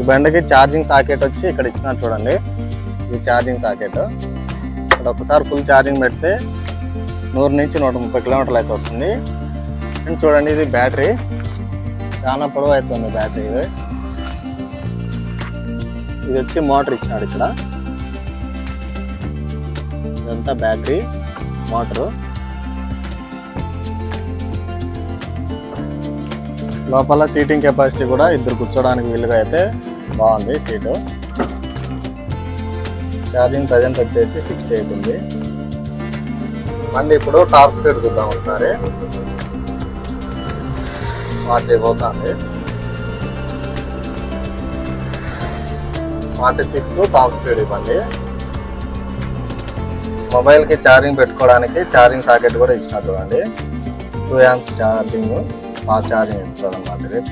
ఈ బండికి charging socket వచ్చి ఇక్కడ ఇచ్చినట్టు చూడండి. ఇది ఛార్జింగ్ సాకెట్. ఇక్కడ ఒకసారి ఫుల్ ఛార్జింగ్ పెడితే 100 నుంచి 130 కిలోమీటర్లు అయితే వస్తుంది. అండ్ చూడండి ఇది బ్యాటరీ, చాలా పొడవు అవుతుంది బ్యాటరీ. ఇది వచ్చి మోటార్ ఇచ్చినాడు ఇక్కడ. ఇదంతా బ్యాటరీ మోటరు. లోపల సీటింగ్ కెపాసిటీ కూడా 2 కూర్చోడానికి వీలుగా అయితే బాగుంది సీటు. ఛార్జింగ్ ప్రజెంట్ వచ్చేసి 68 ఉంది. బండి ఇప్పుడు టాప్ స్పీడ్ చూద్దాం ఒకసారి. 40 పోతుంది. 46 టాప్ స్పీడ్ ఈ బండి. మొబైల్కి ఛార్జింగ్ పెట్టుకోవడానికి ఛార్జింగ్ సాకెట్ కూడా ఇచ్చిన చూడండి. 2 amps ఛార్జింగ్, ఫాస్ట్ ఛార్జింగ్ ఎక్కుతుంది అన్నమాట ఇది.